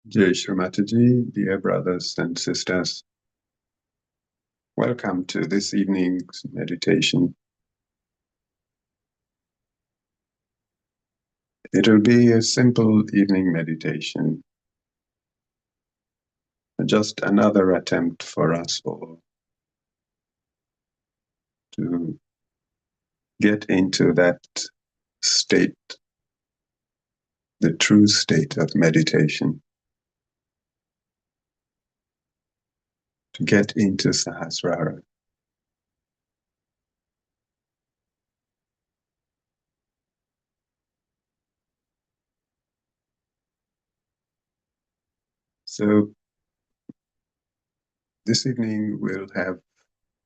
Jai Shrimataji, dear brothers and sisters, welcome to this evening's meditation. It'll be a simple evening meditation, just another attempt for us all to get into that state, the true state of meditation, to get into Sahasrara. So this evening we'll have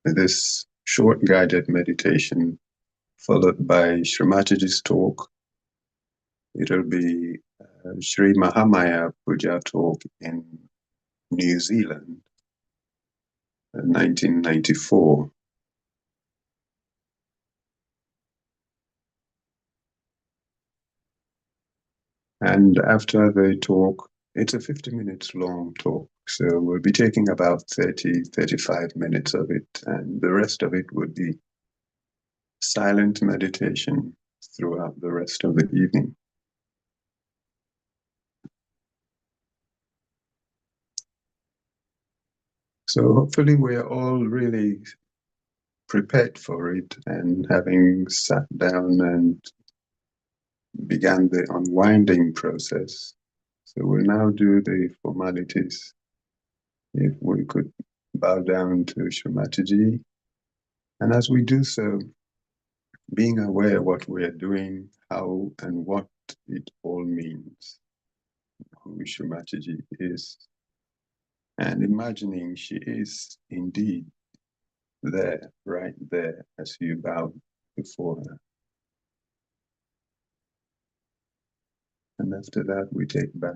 this short guided meditation followed by Shrimataji's talk. It'll be Sri Mahamaya Puja talk in New Zealand, 1994. And after the talk, it's a 50 minutes long talk, so we'll be taking about 35 minutes of it, and the rest of it would be silent meditation throughout the rest of the evening. So hopefully we're all really prepared for it, and having sat down and began the unwinding process. So we'll now do the formalities. If we could bow down to Shrimataji, and as we do so, being aware of what we are doing, how and what it all means, who Shrimataji is, and imagining she is indeed there, right there, as you bow before her. And after that, we take back.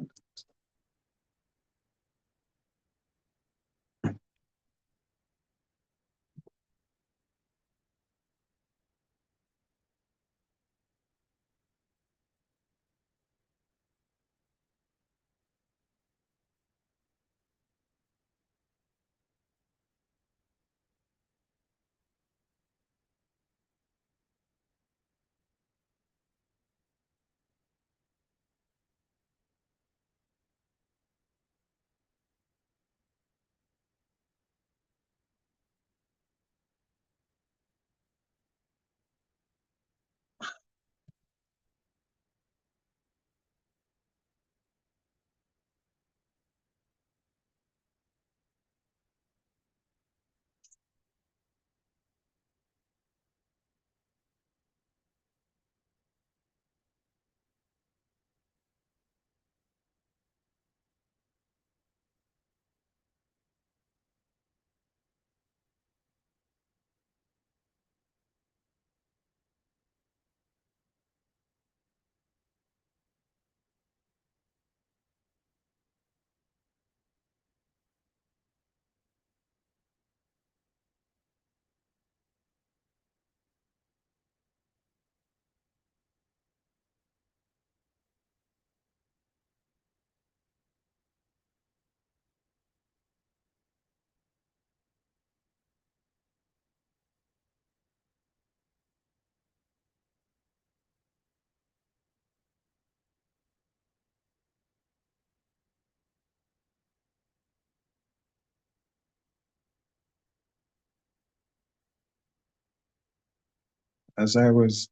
As I was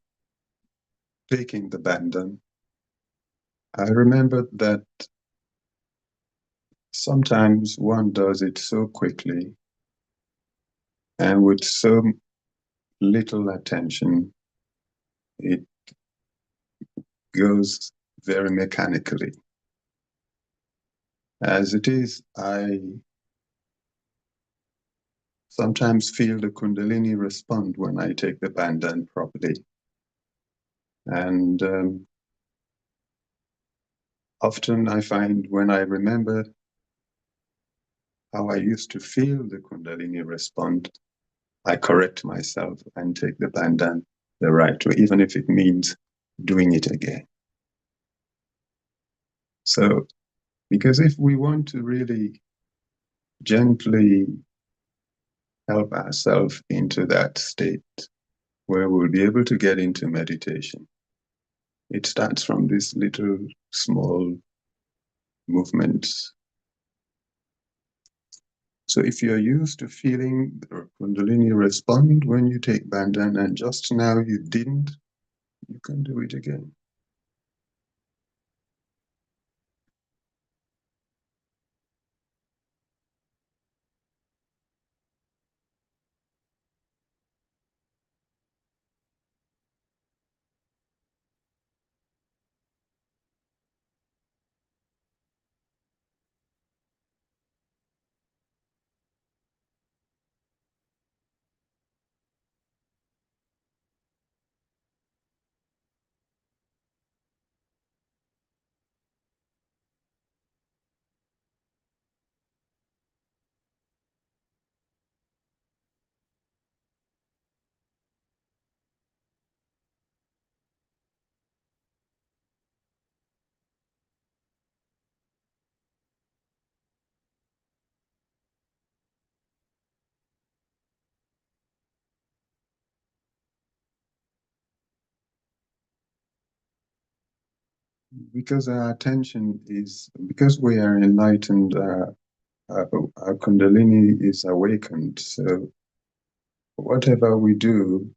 taking the bandhan, I remembered that sometimes one does it so quickly and with so little attention, it goes very mechanically. As it is, I sometimes feel the Kundalini respond when I take the bandhan properly. And often I find when I remember how I used to feel the Kundalini respond, I correct myself and take the bandhan the right way, even if it means doing it again. So Because if we want to really gently help ourselves into that state where we'll be able to get into meditation, it starts from these little small movements. So if you're used to feeling the Kundalini respond when you take Bandhan and just now you didn't, you can do it again. Because our attention is, because we are enlightened, our Kundalini is awakened. So whatever we do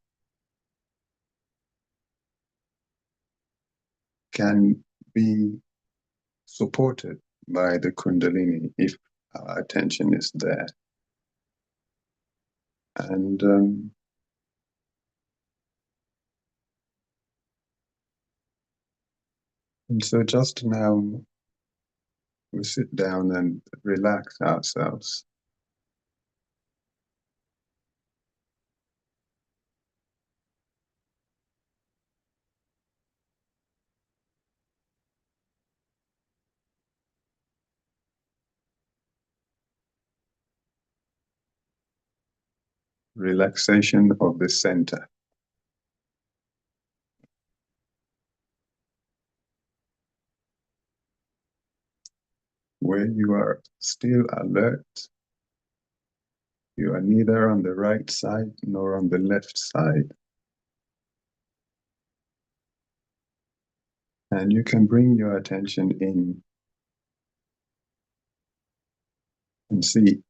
can be supported by the Kundalini if our attention is there. And so just now we sit down and relax ourselves. Relaxation of the center, where you are still alert. You are neither on the right side nor on the left side. And you can bring your attention in and see,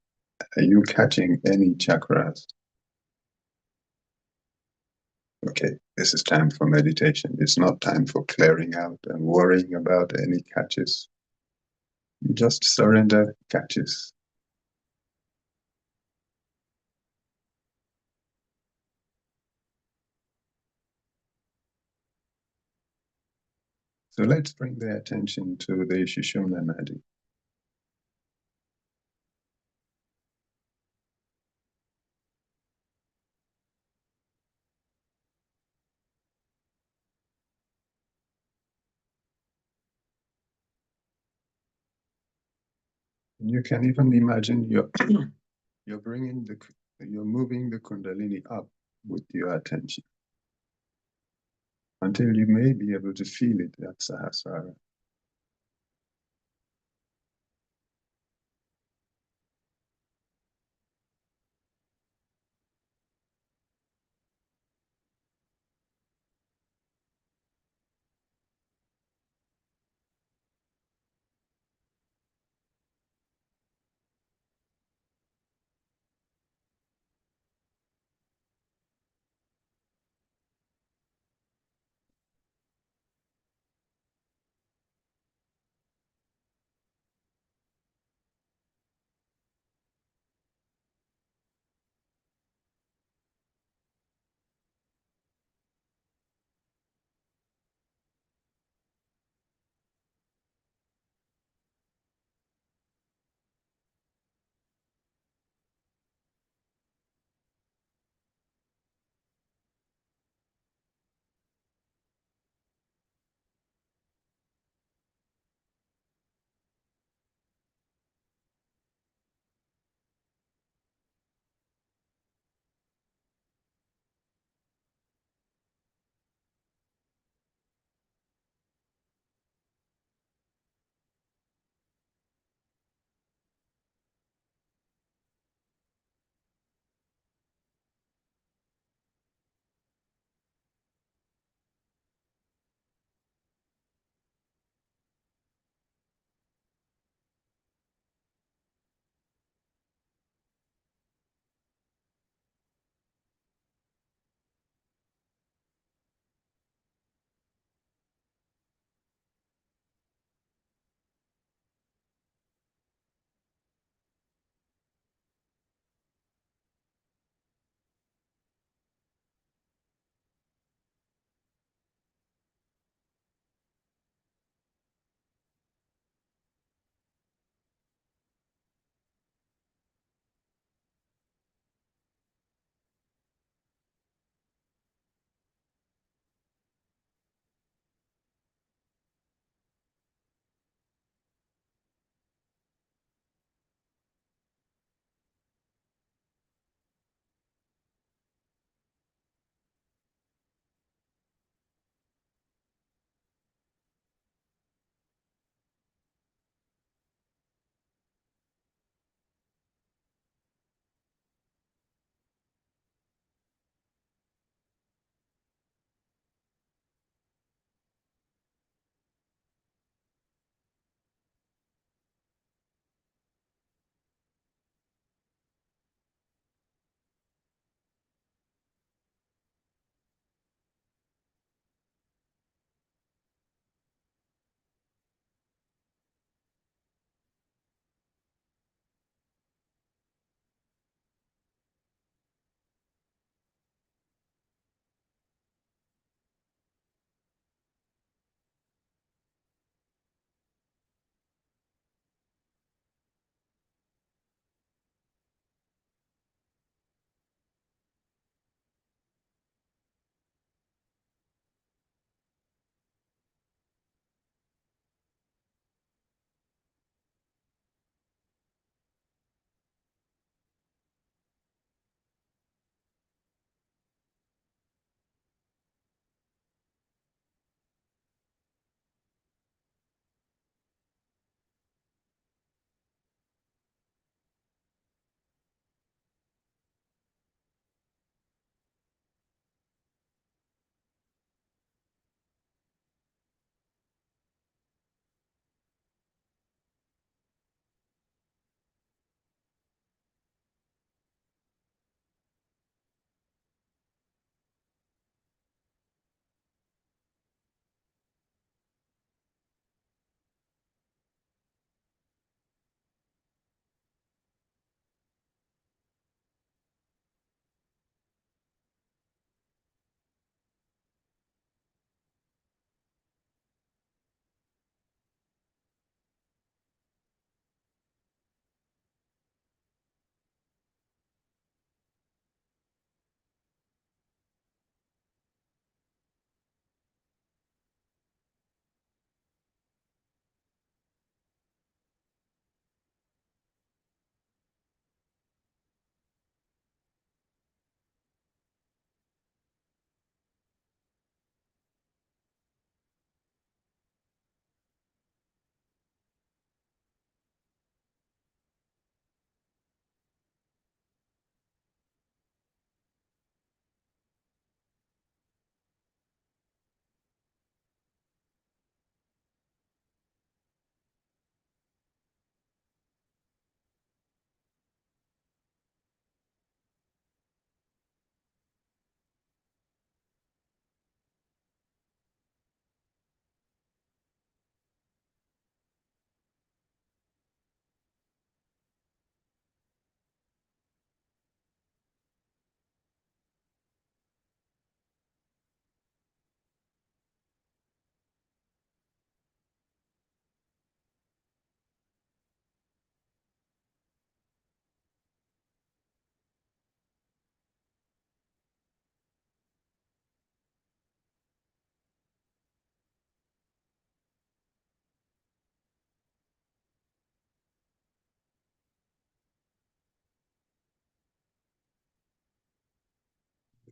are you catching any chakras? Okay, this is time for meditation. It's not time for clearing out and worrying about any catches. You just surrender catches. So let's bring the attention to the Sushumna Nadi. And you can even imagine you're moving the Kundalini up with your attention until you may be able to feel it at Sahasrara.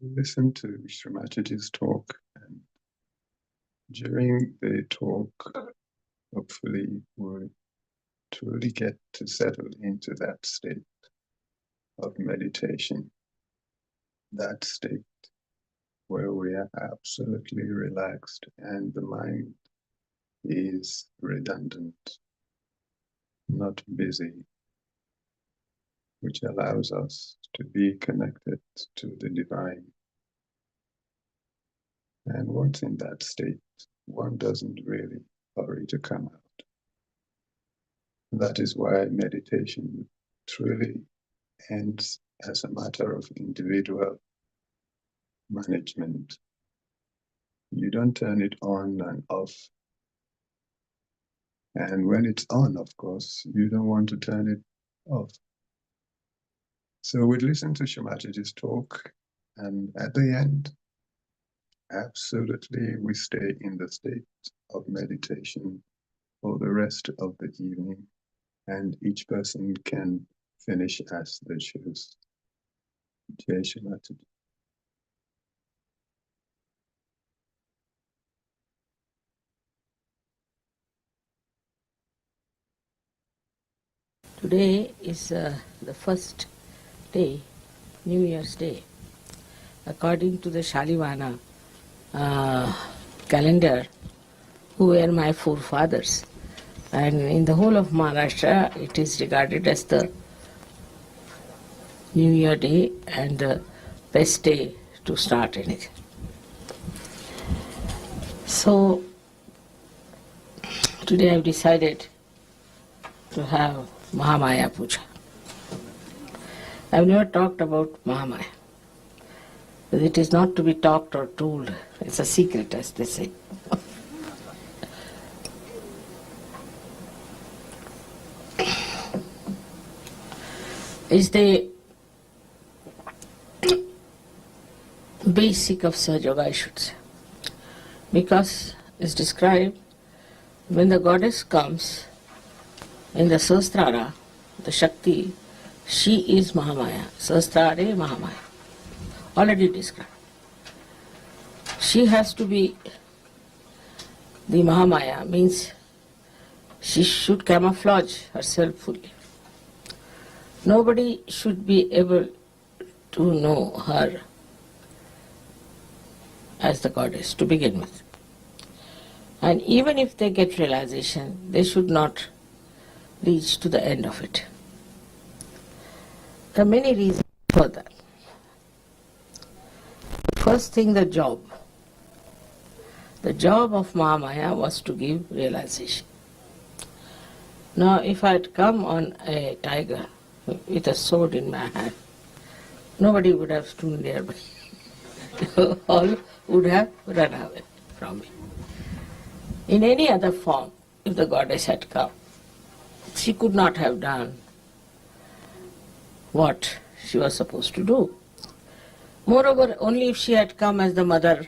listen to Srimatiji's talk, and during the talk, hopefully we'll truly get to settle into that state of meditation, that state where we are absolutely relaxed and the mind is redundant, not busy, which allows us to be connected to the divine. And once in that state, one doesn't really hurry to come out. That is why meditation truly ends as a matter of individual management. You don't turn it on and off. And when it's on, of course, you don't want to turn it off. So we'd listen to Srimatiji's talk, and at the end, absolutely we stay in the state of meditation for the rest of the evening, and each person can finish as they choose. Jai Srimatiji. Today is the first day, New Year's Day. According to the Shalivana calendar, who were my forefathers. And in the whole of Maharashtra, it is regarded as the New Year Day and the best day to start anything. So, today I have decided to have Mahamaya Puja. I have never talked about Mahamaya. But it is not to be talked or told. It's a secret, as they say. It's the basic of Sahaja Yoga, I should say. Because it's described when the goddess comes in the Sahasrara, the Shakti, she is Mahamaya. Sahasrare Mahamaya. Already described. She has to be the Mahamaya, means she should camouflage herself fully. Nobody should be able to know her as the goddess to begin with. And even if they get realization, they should not reach to the end of it. There are many reasons for that. First thing, the job. The job of Mahamaya was to give realization. Now, if I had come on a tiger with a sword in my hand, nobody would have stood nearby. All would have run away from me. In any other form, if the goddess had come, she could not have done what she was supposed to do. Moreover, only if she had come as the mother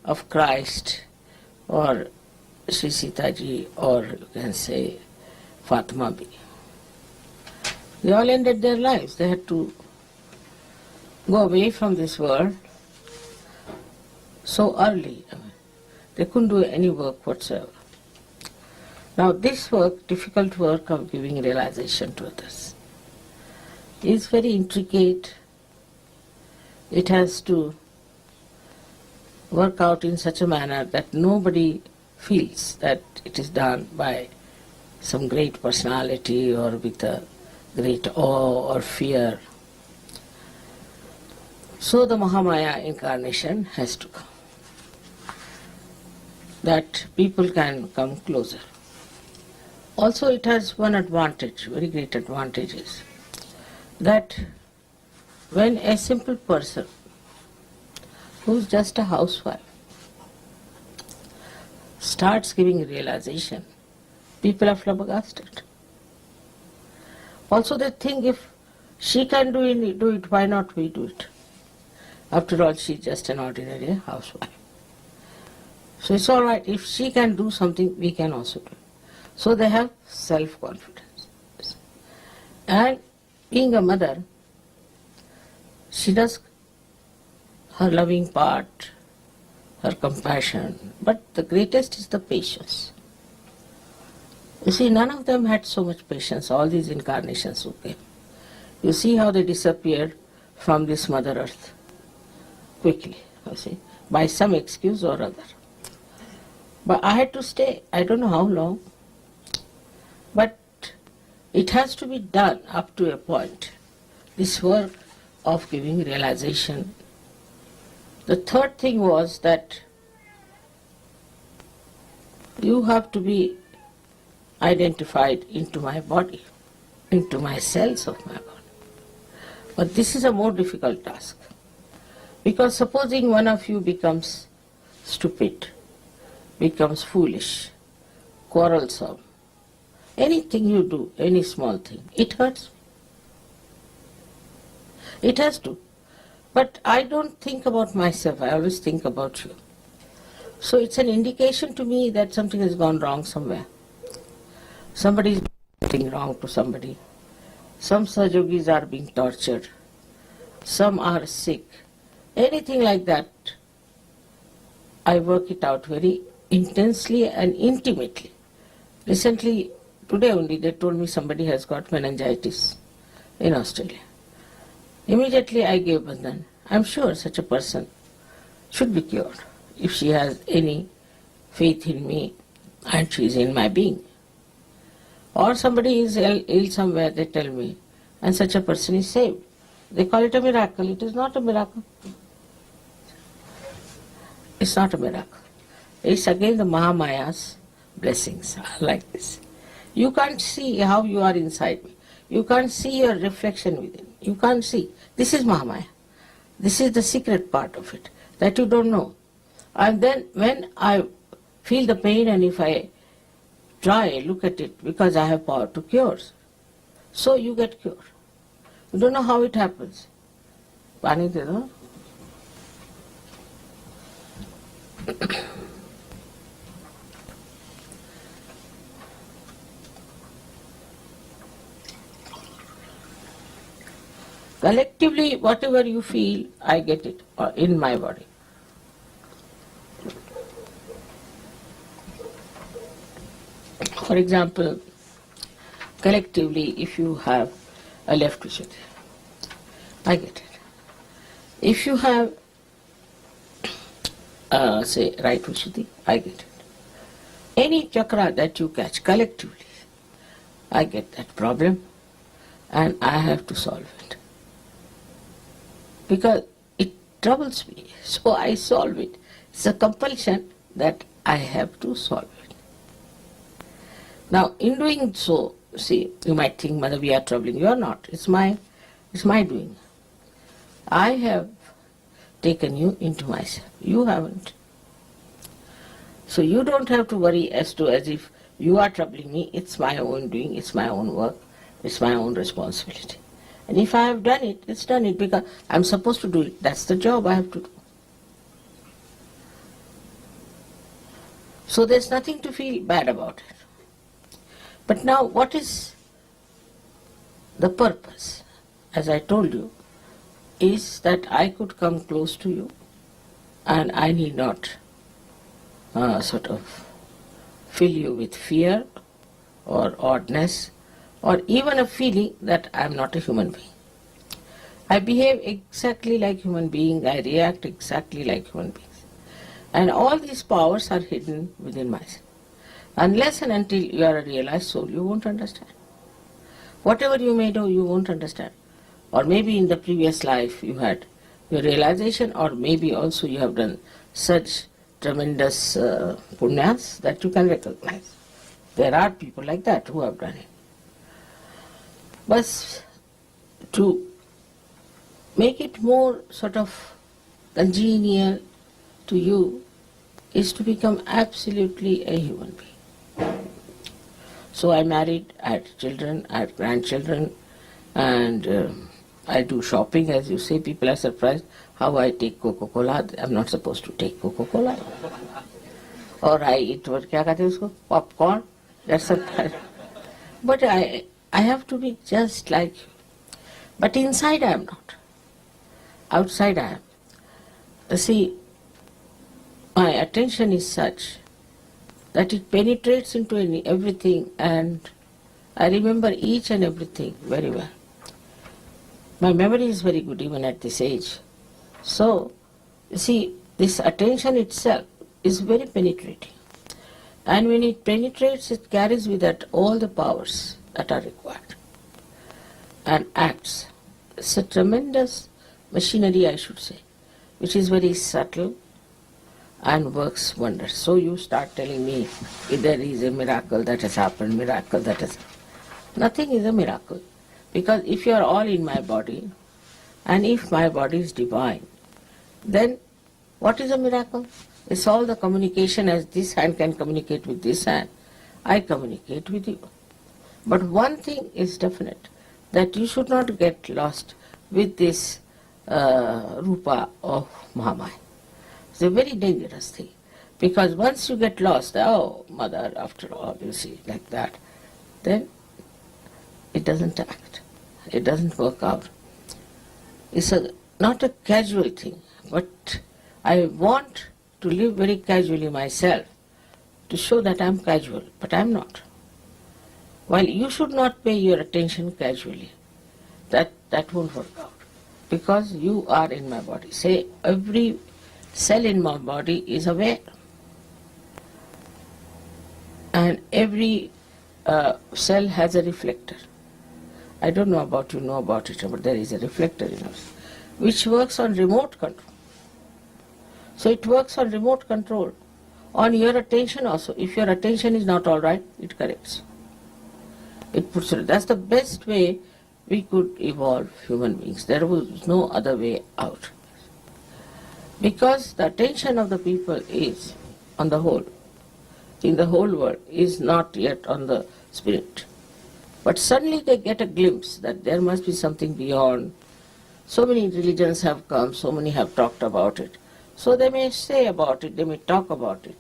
of Christ, or Sri Sitaji, or you can say Fatima Bi. They all ended their lives. They had to go away from this world so early. They couldn't do any work whatsoever. Now this work, difficult work of giving realization to others, is very intricate. It has to work out in such a manner that nobody feels that it is done by some great personality or with a great awe or fear. So the Mahamaya incarnation has to come, that people can come closer. Also it has one advantage, very great advantage is that when a simple person who's just a housewife starts giving realization, people are flabbergasted. Also they think if she can do it, why not we do it? After all, she's just an ordinary housewife. So it's all right, if she can do something, we can also do it. So they have self-confidence. And being a mother, she does her loving part, her compassion, but the greatest is the patience. You see, none of them had so much patience, all these incarnations who came. You see how they disappeared from this Mother Earth quickly, you see, by some excuse or other. But I had to stay, I don't know how long, but it has to be done up to a point, this work of giving realization. The third thing was that you have to be identified into my body, into my cells of my body. But this is a more difficult task. Because supposing one of you becomes stupid, becomes foolish, quarrelsome, anything you do, any small thing, it hurts. It has to. But I don't think about myself, I always think about you. So it's an indication to me that something has gone wrong somewhere. Somebody is doing something wrong to somebody. Some Sahajogis are being tortured. Some are sick. Anything like that, I work it out very intensely and intimately. Recently, today only, they told me somebody has got meningitis in Australia. Immediately I gave Bandhan. I'm sure such a person should be cured if she has any faith in me and she is in my being. Or somebody is ill somewhere, they tell me, and such a person is saved. They call it a miracle. It is not a miracle. It's not a miracle. It's again the Mahamaya's blessings are like this. You can't see how you are inside me. You can't see your reflection within. You can't see. This is Mahamaya. This is the secret part of it that you don't know. And then when I feel the pain and if I try, look at it, because I have power to cure, so you get cured. You don't know how it happens. Pani de do. Collectively, whatever you feel, I get it in my body. For example, collectively, if you have a left Vishuddhi, I get it. If you have, say, right Vishuddhi, I get it. Any chakra that you catch collectively, I get that problem and I have to solve it. Because it troubles me, so I solve it. It's a compulsion that I have to solve it. Now, in doing so, see, you might think, Mother, we are troubling. You are not. It's my doing. I have taken you into myself. You haven't. So you don't have to worry as if you are troubling me. It's my own doing. It's my own work. It's my own responsibility. And if I have done it, it's done it because I'm supposed to do it. That's the job I have to do. So there's nothing to feel bad about it. But now what is the purpose? As I told you, is that I could come close to you and I need not sort of fill you with fear or oddness or even a feeling that I am not a human being. I behave exactly like human being, I react exactly like human beings. And all these powers are hidden within myself. Unless and until you are a realized soul, you won't understand. Whatever you may do, you won't understand. Or maybe in the previous life you had your realization, or maybe also you have done such tremendous punyas that you can recognize. There are people like that who have done it. But to make it more sort of congenial to you is to become absolutely a human being. So I married, I had children, I had grandchildren, and I do shopping, as you say. People are surprised how I take Coca-Cola. I'm not supposed to take Coca-Cola. Or I eat what kya kehte usko? Popcorn. That's a but I have to be just like you. But inside I am not. Outside I am. see, my attention is such that it penetrates into everything, and I remember each and everything very well. My memory is very good even at this age. So, you see, this attention itself is very penetrating. And when it penetrates, it carries with it all the powers that are required and acts. It's a tremendous machinery, I should say, which is very subtle and works wonders. So you start telling me if there is a miracle that has happened, miracle that has happened. Nothing is a miracle. Because if you are all in my body, and if my body is divine, then what is a miracle? It's all the communication as this hand can communicate with this hand. I communicate with you. But one thing is definite, that you should not get lost with this rupa of Mahamaya. It's a very dangerous thing. Because once you get lost, oh, mother, after all, you see, like that, then it doesn't act. It doesn't work out. It's not a casual thing, but I want to live very casually myself to show that I'm casual, but I'm not. While you should not pay your attention casually, that won't work out, because you are in my body. Say, every cell in my body is aware, and every cell has a reflector. I don't know about you know about it, but there is a reflector in us, which works on remote control. So it works on remote control, on your attention also. If your attention is not all right, it corrects. It puts it. That's the best way we could evolve human beings. There was no other way out. Because the attention of the people is, on the whole, in the whole world, is not yet on the spirit. But suddenly they get a glimpse that there must be something beyond. So many religions have come, so many have talked about it. So they may say about it, they may talk about it.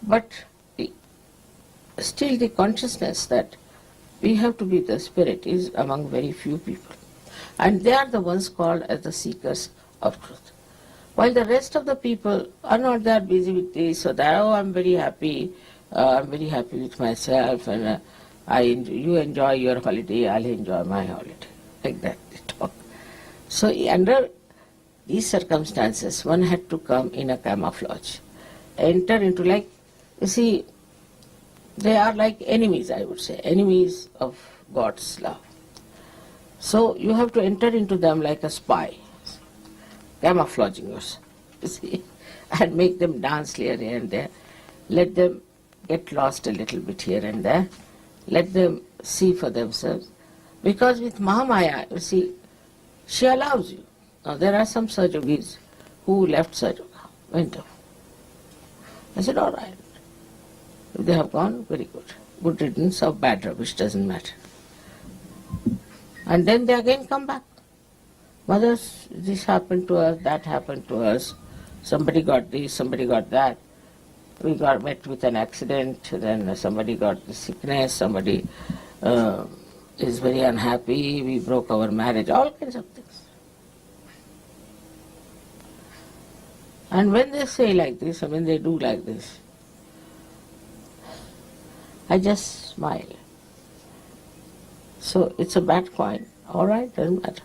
But still the consciousness that we have to be the spirit is among very few people. And they are the ones called as the seekers of truth. While the rest of the people are not that busy with this or that, oh, I'm very happy with myself, and you enjoy your holiday, I'll enjoy my holiday. Like that they talk. So under these circumstances, one had to come in a camouflage, enter into, like, you see, they are like enemies, I would say, enemies of God's love. So you have to enter into them like a spy, camouflaging yourself, you see, and make them dance here and there, let them get lost a little bit here and there, let them see for themselves. Because with Mahamaya, you see, she allows you. Now there are some Sajogis who left Sajoga, went off. I said, all right. If they have gone, very good. Good riddance of bad rubbish, doesn't matter. And then they again come back. Mothers, this happened to us, that happened to us, somebody got this, somebody got that. We got met with an accident, then somebody got the sickness, somebody is very unhappy, we broke our marriage, all kinds of things. And when they say like this, or when they do like this, I just smile. So it's a bad coin. All right, doesn't matter.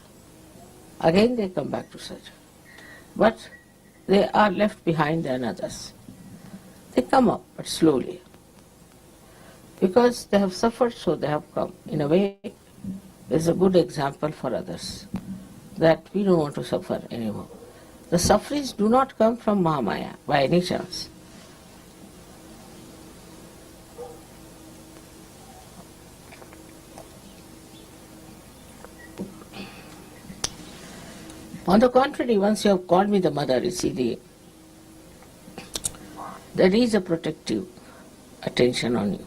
Again they come back to such. But they are left behind than others. They come up, but slowly. Because they have suffered, so they have come. In a way, it's a good example for others that we don't want to suffer anymore. The sufferings do not come from Mahamaya by any chance. On the contrary, once you have called me the mother, you see, there is a protective attention on you.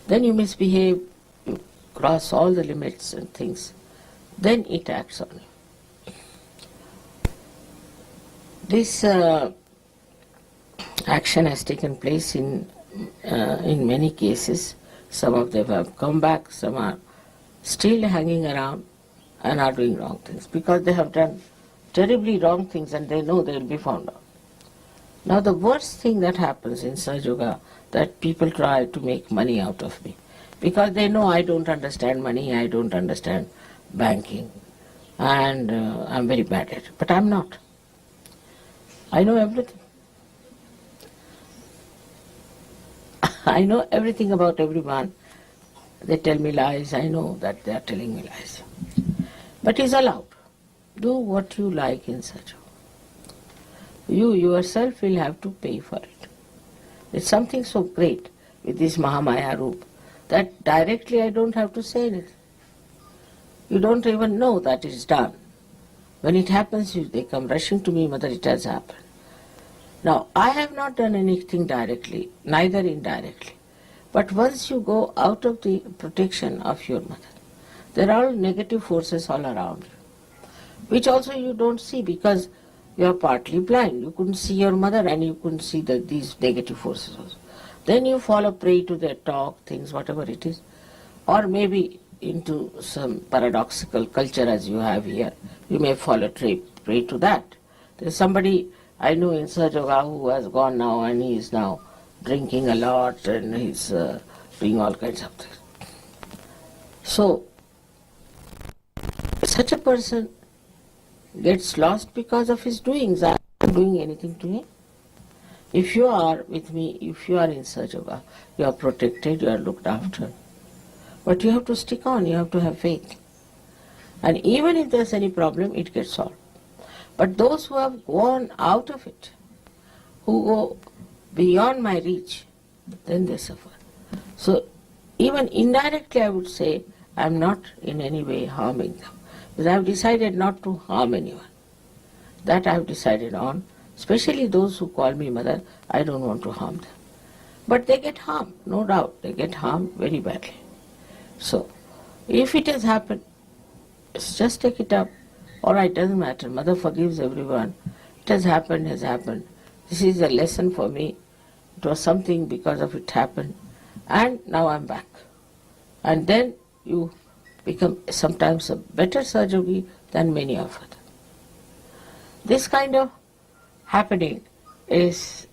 Then you misbehave, you cross all the limits and things, then it acts on you. This action has taken place in many cases. Some of them have come back, some are still hanging around and are doing wrong things because they have done terribly wrong things and they know they will be found out. Now the worst thing that happens in Sahaja Yoga, that people try to make money out of me. Because they know I don't understand money, I don't understand banking, and I'm very bad at it. But I'm not. I know everything. I know everything about everyone. They tell me lies, I know that they are telling me lies. But it's allowed. Do what you like in Sahaja Yoga. You yourself will have to pay for it. It's something so great with this Mahamaya Roop that directly I don't have to say it. You don't even know that it's done. When it happens, they come rushing to me, Mother, it has happened. Now, I have not done anything directly, neither indirectly. But once you go out of the protection of your mother, there are negative forces all around you, which also you don't see because you are partly blind. You couldn't see your mother and you couldn't see these negative forces also. Then you fall a prey to their talk, things, whatever it is, or maybe into some paradoxical culture as you have here. You may fall a prey to that. There's somebody I know in Sahaja Yoga who has gone now and he is now drinking a lot and he's doing all kinds of things. So, such a person gets lost because of his doings. I'm not doing anything to him. If you are with me, if you are in Sahaja Yoga, you are protected, you are looked after. But you have to stick on, you have to have faith. And even if there's any problem, it gets solved. But those who have gone out of it, who go beyond my reach, then they suffer. So even indirectly I would say I'm not in any way harming them. Because I have decided not to harm anyone. That I have decided on. Especially those who call me mother, I don't want to harm them. But they get harmed, no doubt. They get harmed very badly. So, if it has happened, just take it up. All right, doesn't matter. Mother forgives everyone. It has happened, has happened. This is a lesson for me. It was something because of it happened. And now I'm back. And then you become sometimes a better Sahaja Yogi than many of us. This kind of happening is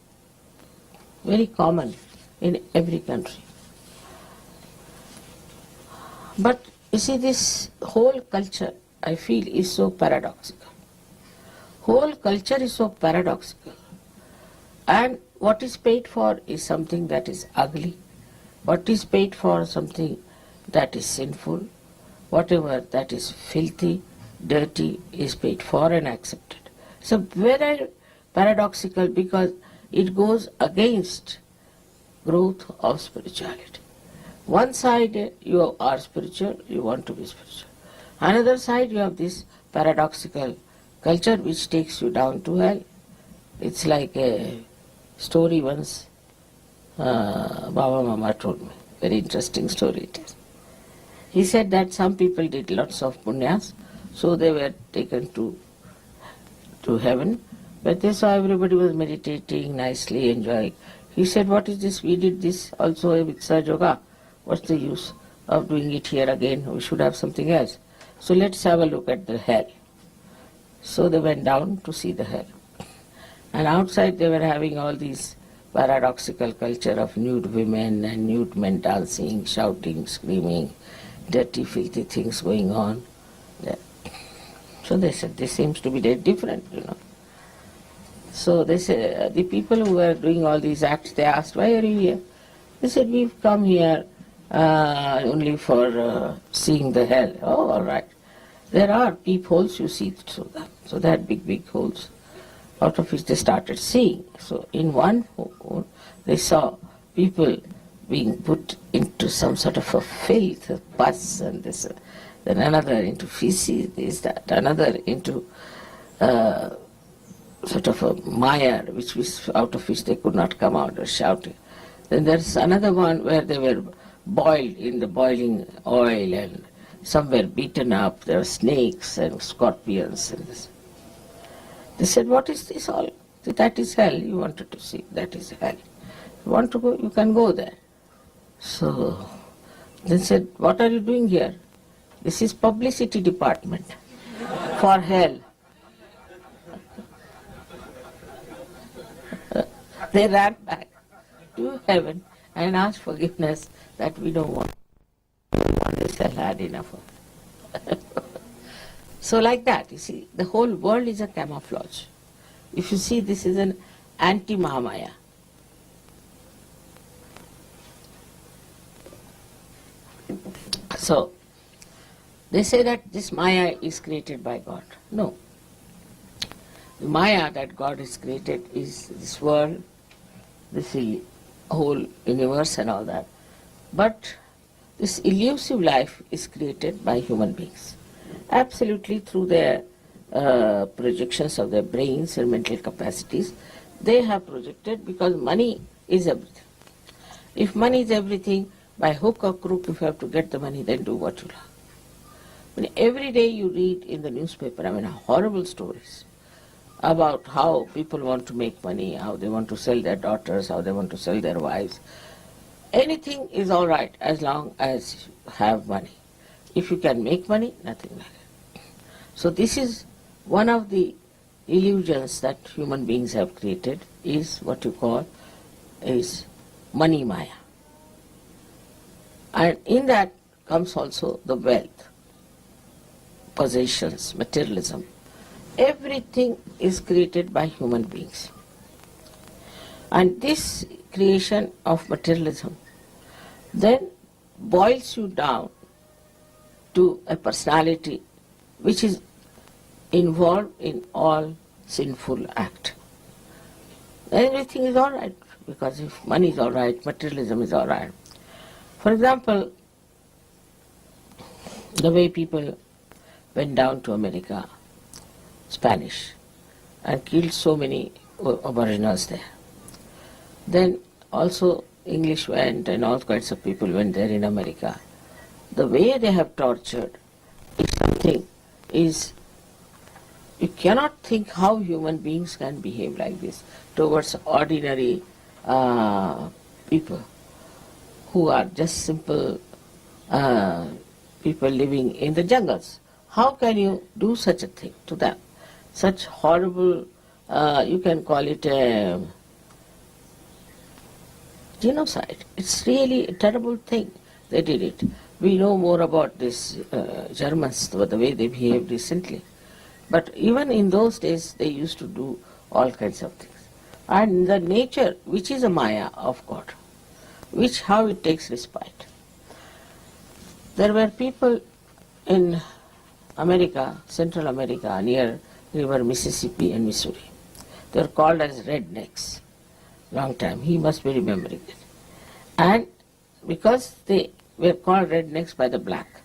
very common in every country. But you see, this whole culture, I feel, is so paradoxical. Whole culture is so paradoxical. And what is paid for is something that is ugly. What is paid for something that is sinful. Whatever that is filthy, dirty is paid for and accepted. So very paradoxical because it goes against growth of spirituality. One side you are spiritual, you want to be spiritual. Another side you have this paradoxical culture which takes you down to hell. It's like a story once Baba Mama told me. Very interesting story it is. He said that some people did lots of punyas, so they were taken to heaven. But they saw everybody was meditating nicely, enjoying. He said, what is this? We did this also with Sahaja Yoga. What's the use of doing it here again? We should have something else. So let's have a look at the hell. So they went down to see the hell. And outside they were having all these paradoxical culture of nude women and nude men dancing, shouting, screaming, dirty, filthy things going on. Yeah. So they said, this seems to be very different, So they said, the people who were doing all these acts, they asked, why are you here? They said, we've come here only for seeing the hell. Oh, all right. There are peepholes you see through them. So they had big, big holes, out of which they started seeing. So in one hole, they saw people being put into some sort of a filth, a pus, and this, then another into feces, this, that, another into sort of a mire, which was out of which they could not come out, or shouting. Then there's another one where they were boiled in the boiling oil, and some were beaten up. There were snakes and scorpions and this. They said, what is this all? That is hell. You wanted to see. That is hell. You want to go? You can go there. So they said, what are you doing here? This is publicity department for hell. They ran back to heaven and asked forgiveness that we don't want this, I had enough of it. So like that, you see, the whole world is a camouflage. If you see, this is an anti-Mahamaya. So, they say that this Maya is created by God. No. The Maya that God has created is this world, this whole universe and all that. But this elusive life is created by human beings, absolutely through their projections of their brains and mental capacities. They have projected, because money is everything. If money is everything, by hook or crook, if you have to get the money, then do what you like. But every day you read in the newspaper, horrible stories about how people want to make money, how they want to sell their daughters, how they want to sell their wives. Anything is all right as long as you have money. If you can make money, nothing like it. So this is one of the illusions that human beings have created, is what you call is money maya. And in that comes also the wealth, possessions, materialism. Everything is created by human beings. And this creation of materialism then boils you down to a personality which is involved in all sinful act. Everything is all right, because if money is all right, materialism is all right. For example, the way people went down to America, Spanish, and killed so many aboriginals there. Then also English went and all kinds of people went there in America. The way they have tortured is something, you cannot think how human beings can behave like this towards ordinary people who are just simple people living in the jungles. How can you do such a thing to them? Such horrible, you can call it a genocide. It's really a terrible thing. They did it. We know more about this Germans, the way they behaved recently. But even in those days, they used to do all kinds of things. And the nature, which is a Maya of God, how it takes respite. There were people in America, Central America, near river Mississippi and Missouri. They were called as rednecks. Long time, he must be remembering it. And because they were called rednecks by the black,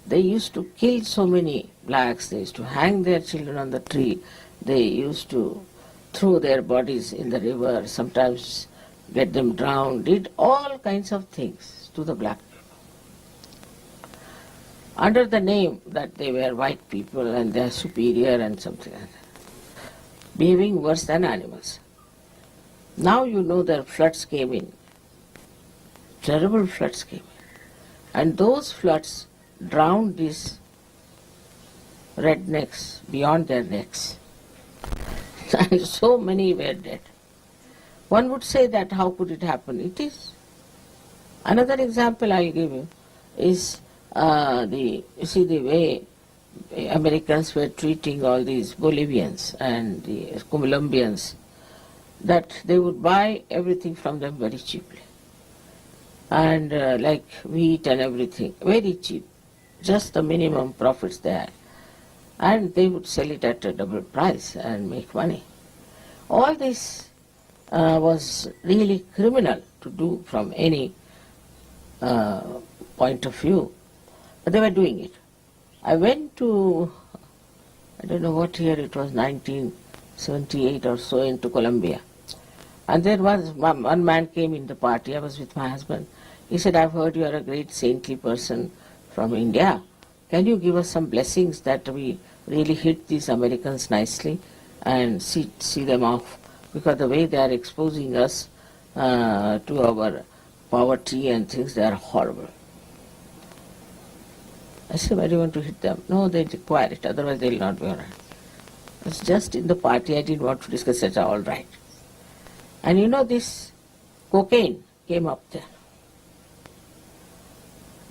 they used to kill so many blacks, they used to hang their children on the tree, they used to throw their bodies in the river, sometimes get them drowned, did all kinds of things to the black people. Under the name that they were white people and they are superior and something like that, behaving worse than animals. Now you know their floods came in, terrible floods came in, and those floods drowned these rednecks beyond their necks, and so many were dead. One would say that how could it happen? It is. Another example I'll give you is the way Americans were treating all these Bolivians and the Colombians, that they would buy everything from them very cheaply. And like wheat and everything, very cheap, just the minimum profits they had. And they would sell it at a double price and make money. All this was really criminal to do from any point of view, but they were doing it. I went to, I don't know what year it was, 1978 or so, into Colombia. And there was one man came in the party. I was with my husband. He said, "I've heard you are a great saintly person from India. Can you give us some blessings that we really hit these Americans nicely and see them off? Because the way they are exposing us to our poverty and things, they are horrible." I said, "Why do you want to hit them?" "No, they require it, otherwise they will not be all right." It's just in the party, I didn't want to discuss it. All right. And you know, this cocaine came up there.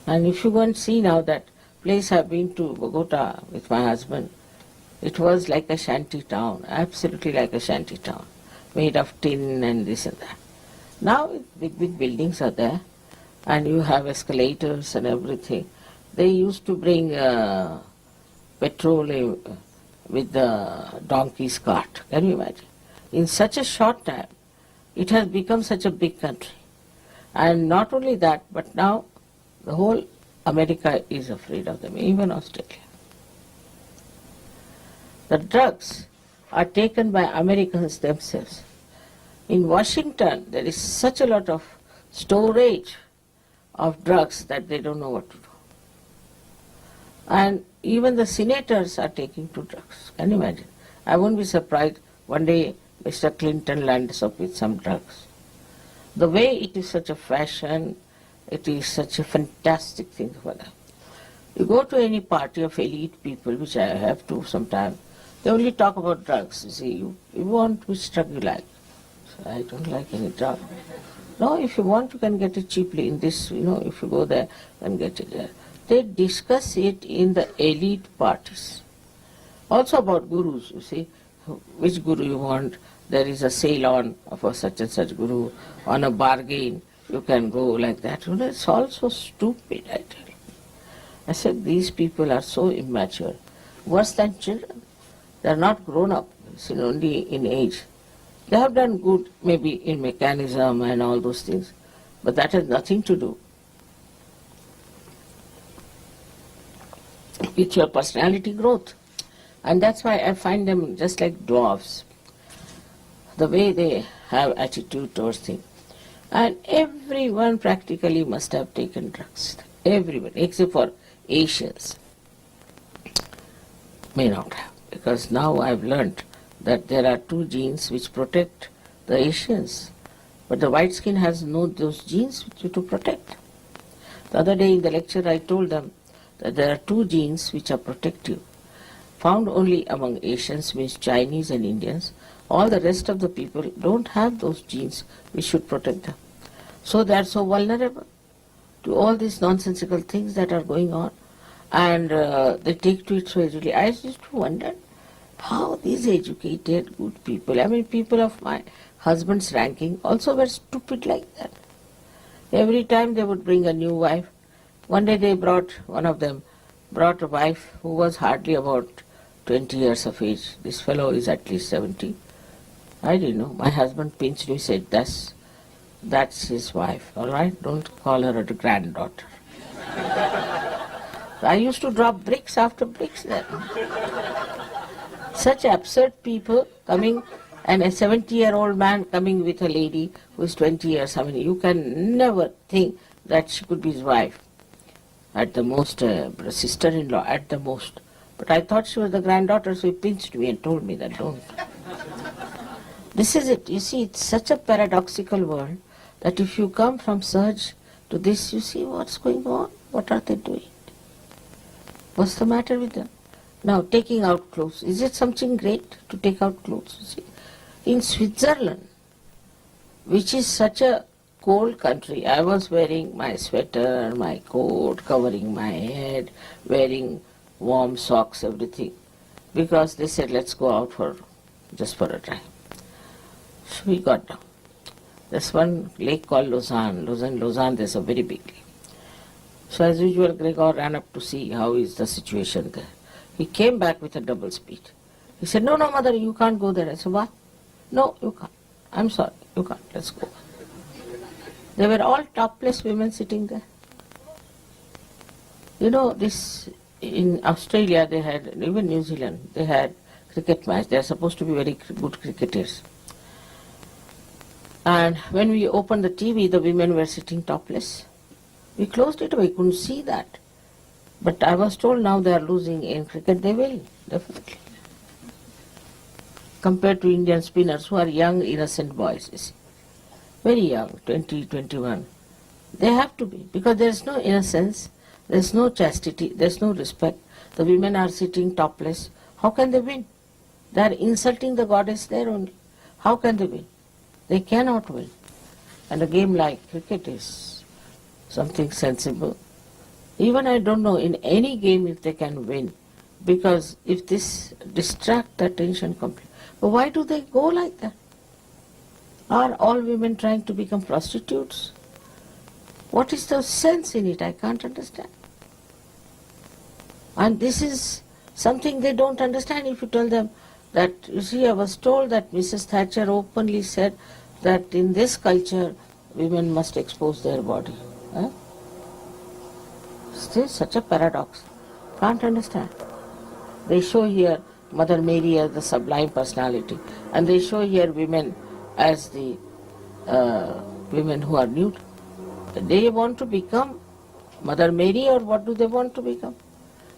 And if you go and see now that place I've been to, Bogota, with my husband, it was like a shanty town, absolutely like a shanty town, made of tin and this and that. Now big, big buildings are there, and you have escalators and everything. They used to bring petrol with the donkey's cart. Can you imagine? In such a short time, it has become such a big country. And not only that, but now the whole America is afraid of them, even Australia. The drugs are taken by Americans themselves. In Washington, there is such a lot of storage of drugs that they don't know what to do. And even the senators are taking to drugs. Can you imagine? I won't be surprised one day Mr. Clinton lands up with some drugs. The way it is such a fashion, it is such a fantastic thing for them. You go to any party of elite people, which I have to sometimes, they only talk about drugs. You see, you want which drug you like. So I don't like any drug. No, if you want, you can get it cheaply in this, if you go there, you can get it there. They discuss it in the elite parties. Also about gurus, you see, which guru you want. There is a sale on for such and such guru, on a bargain, you can go like that. It's all so stupid, I tell you. I said, these people are so immature, worse than children. They are not grown up, only in age. They have done good, maybe in mechanism and all those things, but that has nothing to do with your personality growth. And that's why I find them just like dwarfs, the way they have attitude towards things. And everyone practically must have taken drugs. Everyone, except for Asians, may not have. Because now I've learnt that there are two genes which protect the Asians. But the white skin has no those genes to protect. The other day in the lecture I told them that there are two genes which are protective, found only among Asians, means Chinese and Indians. All the rest of the people don't have those genes which should protect them. So they are so vulnerable to all these nonsensical things that are going on, and they take to it so easily. I used to wonder how these educated, good people, people of my husband's ranking also were stupid like that. Every time they would bring a new wife. One day one of them brought a wife who was hardly about 20 years of age. This fellow is at least 70. I didn't know. My husband pinched me, said, that's his wife, all right? Don't call her a granddaughter. I used to drop bricks after bricks there. Such absurd people coming, and a 70-year-old man coming with a lady who is 20 years. You can never think that she could be his wife. At the most, sister-in-law, at the most. But I thought she was the granddaughter, so he pinched me and told me that don't. This is it. You see, it's such a paradoxical world that if you come from Sahaj to this, you see what's going on. What are they doing? What's the matter with them? Now, taking out clothes. Is it something great to take out clothes? You see? In Switzerland, which is such a cold country, I was wearing my sweater, my coat, covering my head, wearing warm socks, everything, because they said, let's go out just for a drive. So we got down. There's one lake called Lausanne. There's a very big lake. So as usual, Gregor ran up to see how is the situation there. He came back with a double speed. He said, no, mother, you can't go there. I said, what? No, you can't. I'm sorry, you can't. Let's go. They were all topless women sitting there. This in Australia they had, even New Zealand, they had cricket match. They are supposed to be very good cricketers. And when we opened the TV, the women were sitting topless. We closed it away, couldn't see that. But I was told now they are losing in cricket. They will, definitely. Compared to Indian spinners who are young, innocent boys, you see. Very young, 20, 21. They have to be, because there is no innocence, there is no chastity, there is no respect. The women are sitting topless. How can they win? They are insulting the goddess there only. How can they win? They cannot win. And a game like cricket is something sensible. Even I don't know in any game if they can win, because if this distract the attention completely. But why do they go like that? Are all women trying to become prostitutes? What is the sense in it? I can't understand. And this is something they don't understand if you tell them that, you see, I was told that Mrs. Thatcher openly said that in this culture women must expose their body. Huh? Still such a paradox. Can't understand. They show here Mother Mary as the sublime personality, and they show here women as the women who are nude. They want to become Mother Mary, or what do they want to become?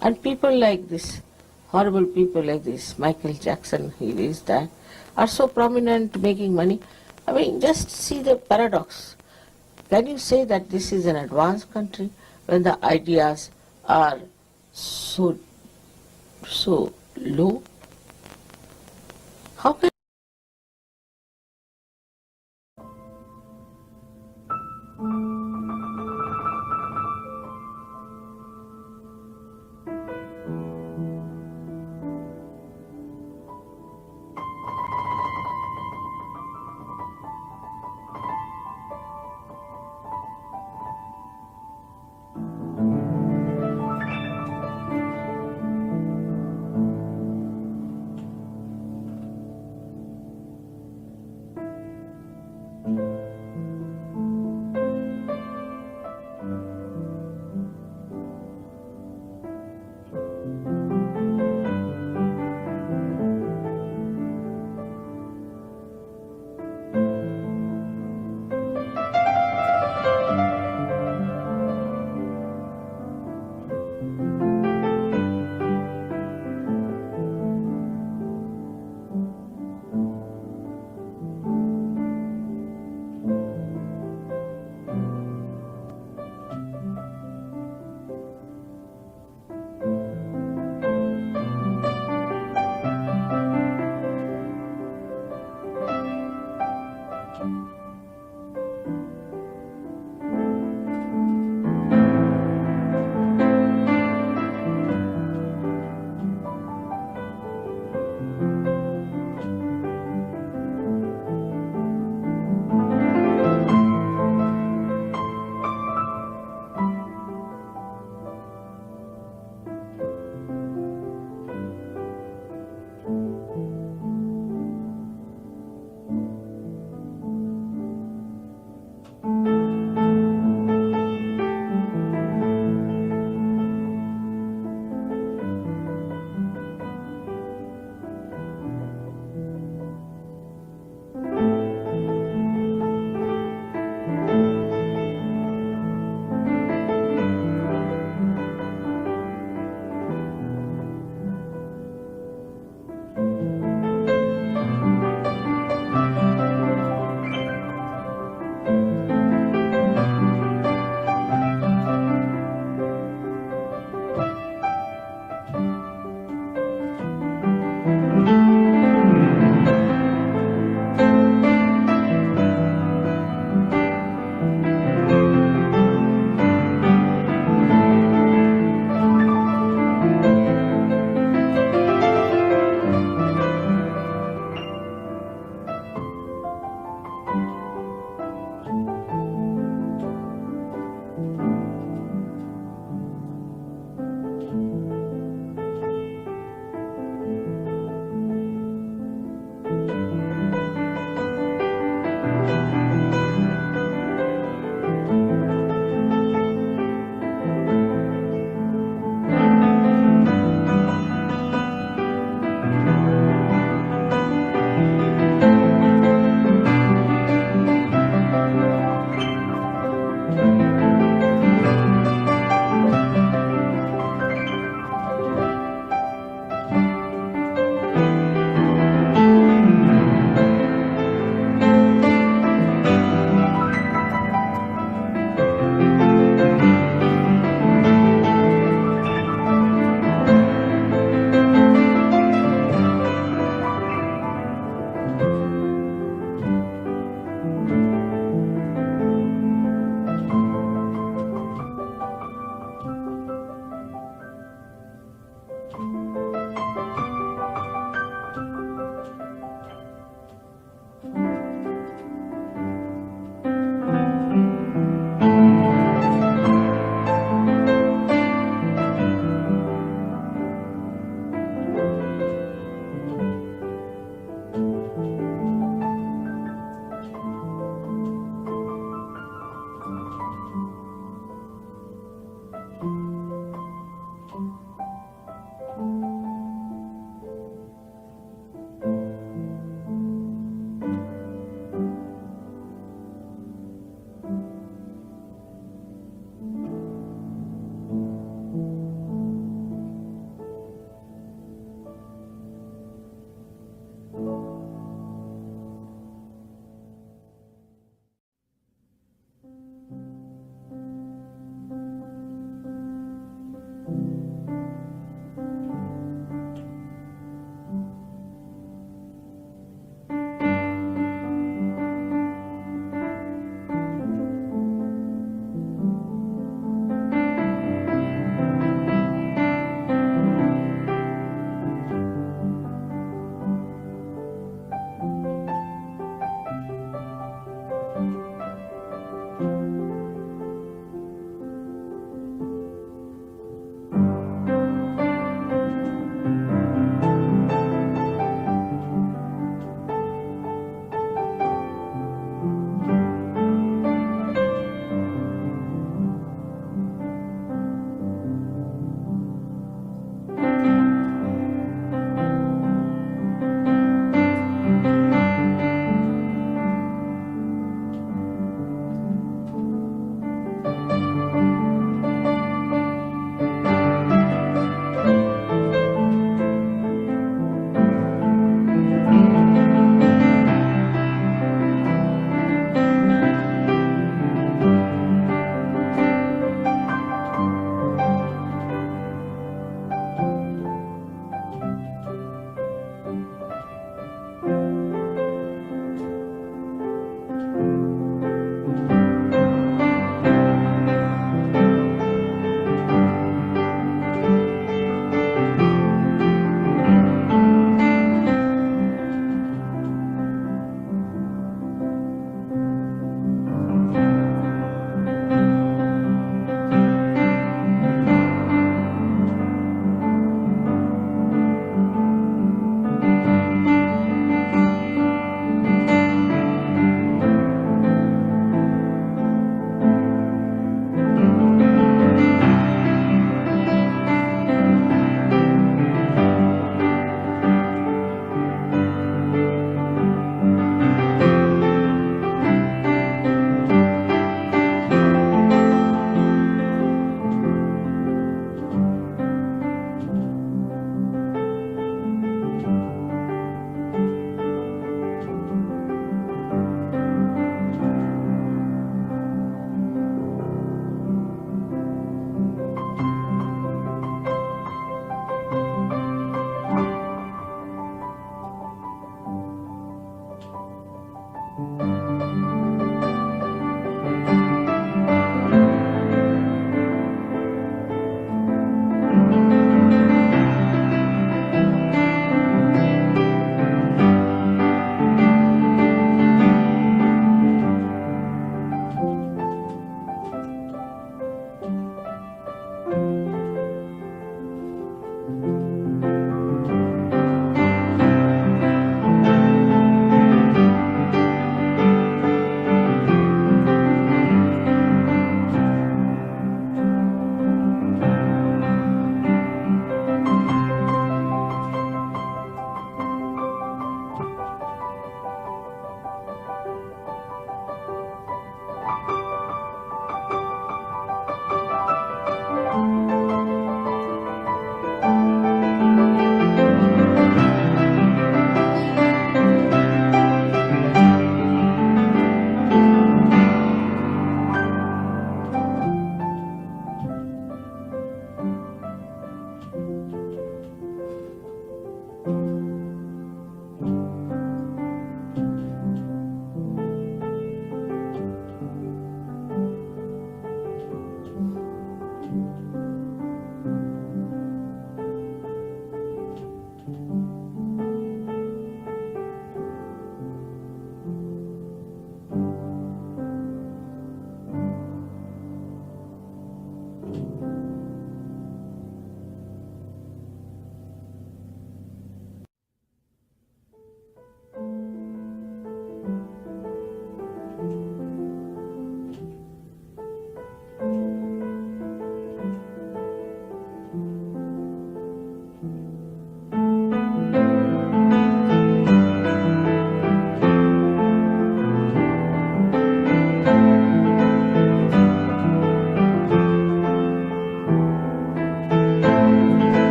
And people like this, horrible people like this, Michael Jackson, he is that, are so prominent making money. I mean, just see the paradox. Can you say that this is an advanced country when the ideas are so low? How can